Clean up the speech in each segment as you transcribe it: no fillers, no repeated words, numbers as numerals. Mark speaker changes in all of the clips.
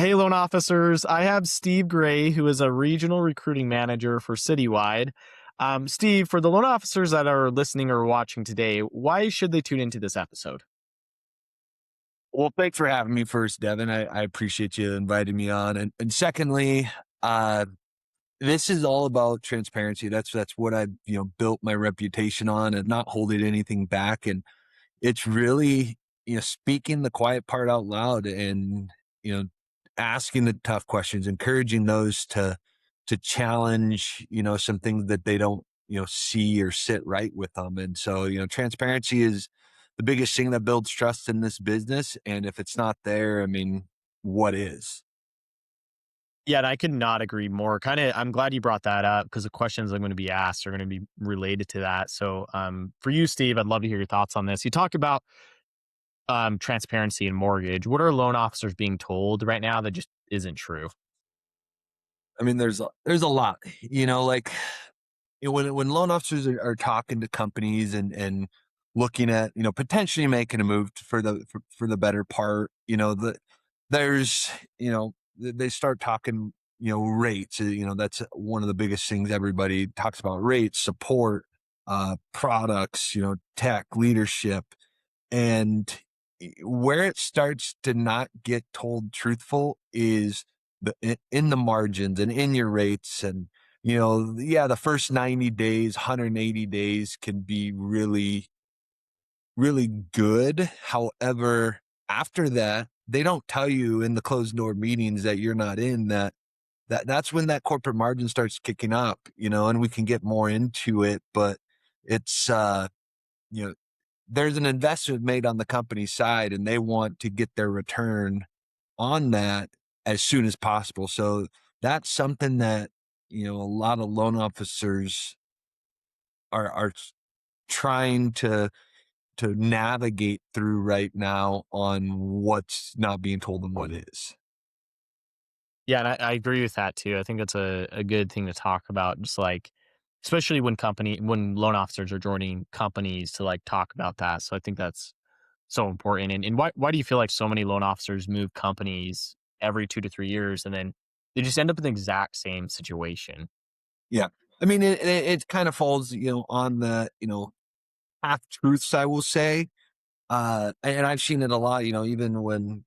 Speaker 1: Hey, loan officers. I have Steve Gray, who is a regional recruiting manager for Citywide. Steve, for the loan officers that are listening or watching today, why should they tune into this episode?
Speaker 2: Well, thanks for having me first, Devin. I appreciate you inviting me on. And secondly, uh, this is all about transparency. That's what I've, built my reputation on and not holding anything back. And it's really, speaking the quiet part out loud and, you know, asking the tough questions, encouraging those to challenge, some things that they don't, see or sit right with them. And so, transparency is the biggest thing that builds trust in this business. And if it's not there, I mean, what is?
Speaker 1: Yeah, and I could not agree more. I'm glad you brought that up because the questions I'm going to be asked are going to be related to that. So, for you, Steve, I'd love to hear your thoughts on this. You talk about transparency in mortgage. What are loan officers being told right now that just isn't true?
Speaker 2: I mean, there's a lot, like when loan officers are talking to companies and looking at potentially making a move for the better part, there's they start talking rates. That's one of the biggest things everybody talks about: rates, support, products, tech, leadership. And where it starts to not get told truthful is in the margins and in your rates. And, yeah, the first 90 days, 180 days can be really, really good. However, after that, they don't tell you in the closed door meetings that you're not in that's when that corporate margin starts kicking up, and we can get more into it, but it's, you know, there's an investment made on the company side and they want to get their return on that as soon as possible. So that's something that, a lot of loan officers are trying to navigate through right now on what's not being told them what is.
Speaker 1: Yeah, and I agree with that too. I think that's a good thing to talk about. Just like, especially when loan officers are joining companies to like talk about that. So I think that's so important. And why do you feel like so many loan officers move companies every 2 to 3 years and then they just end up in the exact same situation?
Speaker 2: Yeah. I mean, it kind of falls, on the, half truths, I will say. And I've seen it a lot, even when,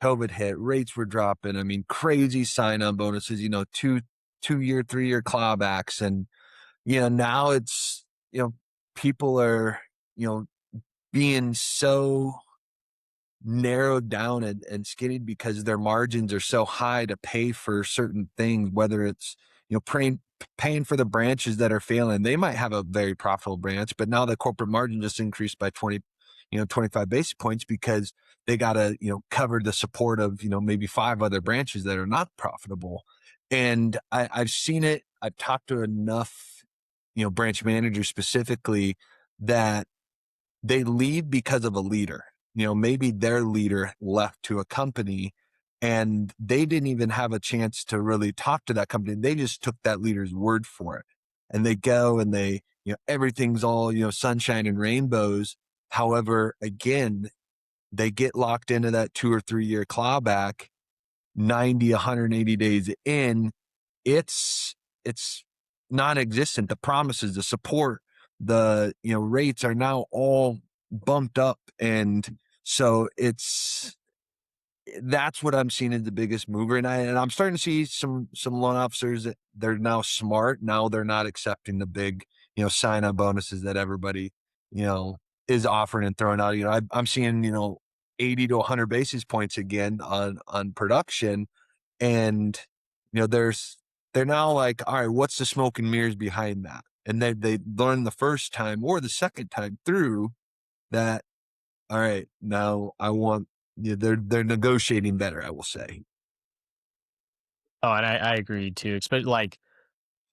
Speaker 2: COVID hit, rates were dropping. I mean, crazy sign on bonuses, 2 year, 3 year clawbacks. And, now it's, people are, you know, being so narrowed down and skinny because their margins are so high to pay for certain things, whether it's, paying for the branches that are failing. They might have a very profitable branch, but now the corporate margin just increased by 20, 25 basis points because they got to, cover the support of, maybe five other branches that are not profitable. And I've seen it. I've talked to enough, branch managers specifically that they leave because of a leader. Maybe their leader left to a company and they didn't even have a chance to really talk to that company. They just took that leader's word for it. And they go and they, everything's all, sunshine and rainbows. However, again, they get locked into that 2 or 3 year clawback 90, 180 days in. It's non-existent. The promises, the support, the rates are now all bumped up, and so that's what I'm seeing as the biggest mover. And I'm starting to see some loan officers that they're now smart. Now they're not accepting the big sign on bonuses that everybody you know is offering and throwing out. I'm seeing 80 to 100 basis points again on production, and there's they're now like, all right, what's the smoke and mirrors behind that? And they learn the first time or the second time through that. All right, now I want. Yeah, they're negotiating better, I will say.
Speaker 1: Oh, and I agree too. Especially like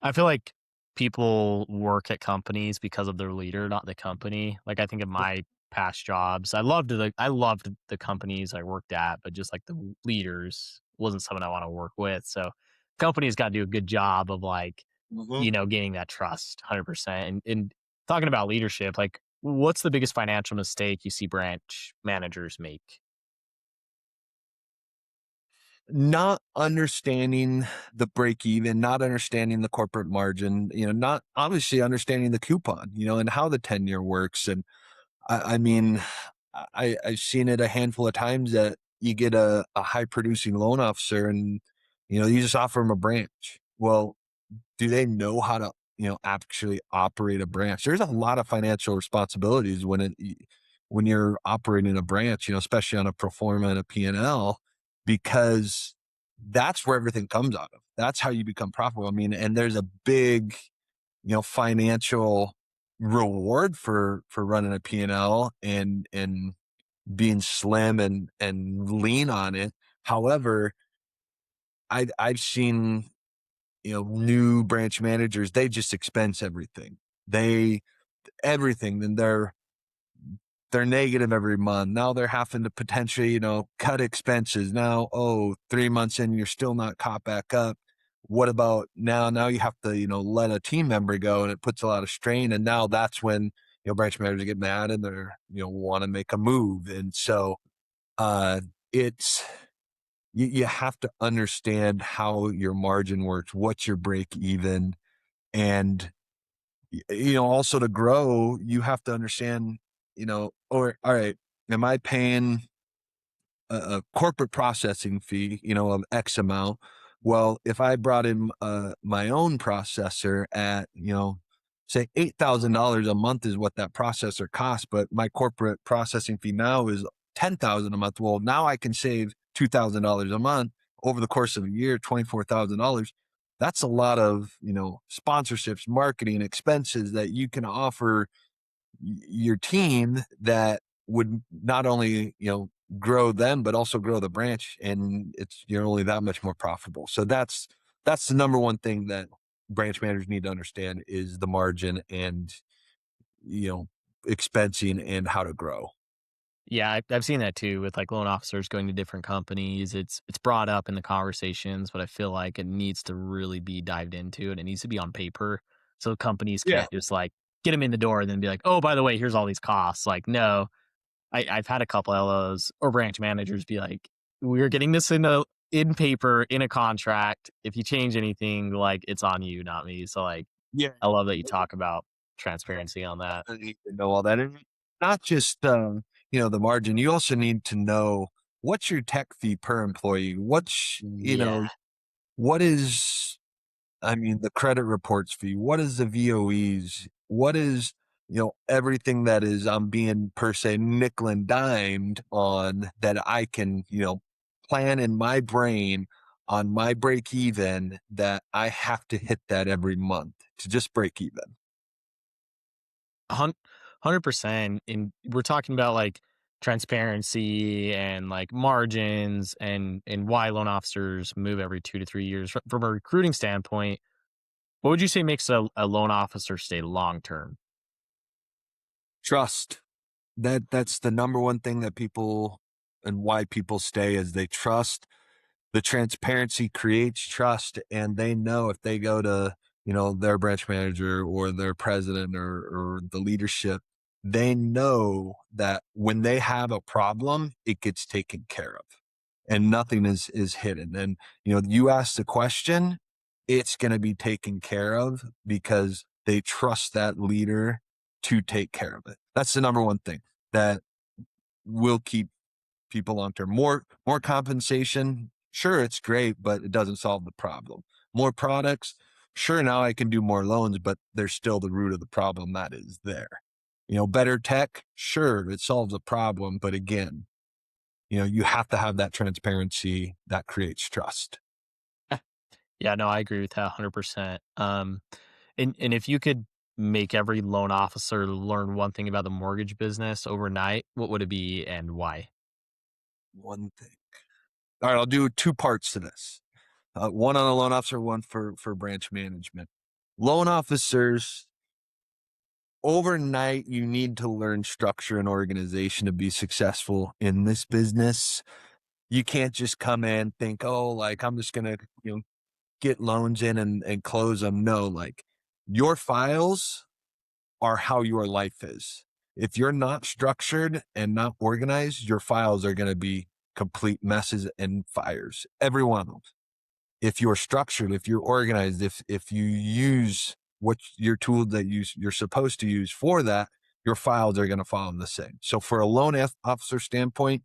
Speaker 1: I feel like people work at companies because of their leader, not the company. Like I think of my past jobs, I loved the companies I worked at, but just like the leaders wasn't someone I want to work with. So companies got to do a good job of like,
Speaker 2: Mhm.
Speaker 1: gaining that trust 100%. And talking about leadership, like what's the biggest financial mistake you see branch managers make?
Speaker 2: not understanding the break even, not understanding the corporate margin, not obviously understanding the coupon, and how the tenure works. And I mean, I've seen it a handful of times that you get a high producing loan officer and, you just offer them a branch. Well, do they know how to, actually operate a branch? There's a lot of financial responsibilities when you're operating a branch, especially on a pro forma and a P&L, because that's where everything comes out of. That's how you become profitable. I mean, and there's a big, financial reward for running a P&L and being slim and lean on it. However, I've seen, new branch managers, they just expense everything. They everything. Then they're negative every month. Now they're having to potentially, cut expenses. Now, oh, 3 months in, you're still not caught back up. What about now? Now you have to, let a team member go, and it puts a lot of strain. And now that's when, branch managers get mad and they're, want to make a move. And so uh it's you have to understand how your margin works, what's your break even, and also to grow, you have to understand, or all right, am I paying a corporate processing fee, of X amount? Well, if I brought in my own processor at, say $8,000 a month is what that processor costs, but my corporate processing fee now is 10,000 a month. Well, now I can save $2,000 a month over the course of a year, $24,000. That's a lot of, sponsorships, marketing expenses that you can offer your team that would not only, grow them, but also grow the branch. And you're only that much more profitable. So that's the number one thing that branch managers need to understand is the margin and, you know, expensing and how to grow.
Speaker 1: Yeah, I've seen that too with like loan officers going to different companies. It's brought up in the conversations, but I feel like it needs to really be dived into and it needs to be on paper. So companies
Speaker 2: Yeah.
Speaker 1: can't just like get them in the door and then be like, oh, by the way, here's all these costs. Like, no, I've had a couple LOs or branch managers be like, we're getting this in paper in a contract. If you change anything, like it's on you, not me. So like,
Speaker 2: Yeah.
Speaker 1: I love that you talk about transparency on that.
Speaker 2: I need to know all that. And not just, the margin, you also need to know what's your tech fee per employee.
Speaker 1: Yeah.
Speaker 2: What is I mean, the credit reports fee, what is the VOEs? What is, everything that is I'm being per se nickel and dimed on that I can, plan in my brain on my break even that I have to hit that every month to just break even.
Speaker 1: 100%. And we're talking about like transparency and like margins and why loan officers move every 2 to 3 years. From a recruiting standpoint, what would you say makes a loan officer stay long term?
Speaker 2: Trust. That's the number one thing that people and why people stay is they trust. The transparency creates trust, and they know if they go to, their branch manager or their president or the leadership, they know that when they have a problem, it gets taken care of and nothing is hidden. And, you ask the question, it's going to be taken care of because they trust that leader to take care of it. That's the number one thing that will keep people long term. More compensation, sure, it's great, but it doesn't solve the problem. More products, sure, now I can do more loans, but there's still the root of the problem that is there. Better tech, sure, it solves a problem, but again, you have to have that transparency that creates trust.
Speaker 1: Yeah, no, I agree with that 100%. And if you could make every loan officer learn one thing about the mortgage business overnight, what would it be and why?
Speaker 2: One thing. All right, I'll do two parts to this. One on a loan officer, one for branch management. Loan officers, overnight, you need to learn structure and organization to be successful in this business. You can't just come in think, oh, like I'm just gonna, get loans in and close them. No, like your files are how your life is. If you're not structured and not organized, your files are going to be complete messes and fires. Every one of them. If you're structured, if you're organized, if you use what your tool that you're supposed to use for that, your files are going to follow the same. So for a loan officer standpoint,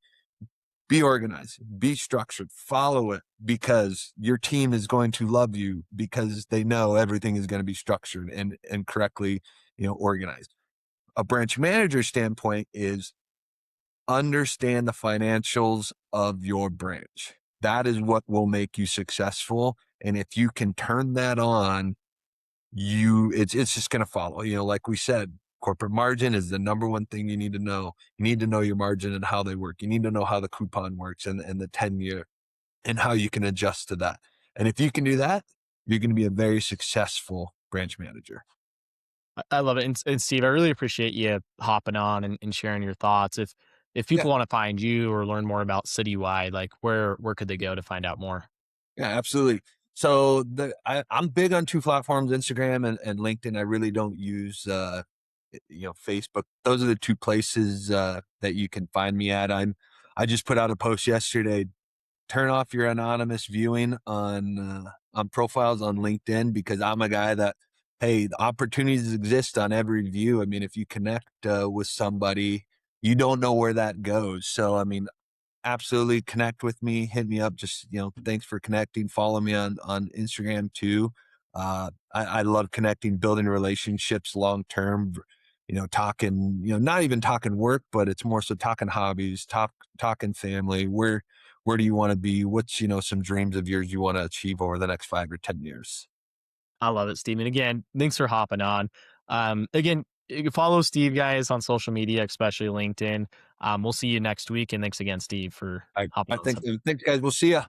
Speaker 2: be organized, be structured, follow it, because your team is going to love you because they know everything is going to be structured and correctly, organized. A branch manager standpoint is understand the financials of your branch. That is what will make you successful. And if you can turn that on, it's just going to follow. Like we said, corporate margin is the number one thing you need to know. You need to know your margin and how they work. You need to know how the coupon works and the 10-year and how you can adjust to that. And if you can do that, you're going to be a very successful branch manager.
Speaker 1: I love it. And Steve, I really appreciate you hopping on and sharing your thoughts. If
Speaker 2: Yeah.
Speaker 1: people want to find you or learn more about Citywide, like where could they go to find out more?
Speaker 2: Yeah, absolutely. So I'm big on two platforms, Instagram and LinkedIn. I really don't use Facebook. Those are the two places that you can find me at. I just put out a post yesterday. Turn off your anonymous viewing on profiles on LinkedIn, because I'm a guy that, hey, the opportunities exist on every view. I mean, if you connect with somebody, you don't know where that goes. So I mean, absolutely connect with me, hit me up. Just, thanks for connecting. Follow me on Instagram too. I love connecting, building relationships long term, talking, not even talking work, but it's more so talking hobbies, talking family. Where do you want to be? What's, some dreams of yours you want to achieve over the next 5 or 10 years?
Speaker 1: I love it, Steve. And again, thanks for hopping on. Again, you can follow Steve, guys, on social media, especially LinkedIn. We'll see you next week. And thanks again, Steve, for hopping
Speaker 2: I
Speaker 1: on.
Speaker 2: think, thanks guys. We'll see ya.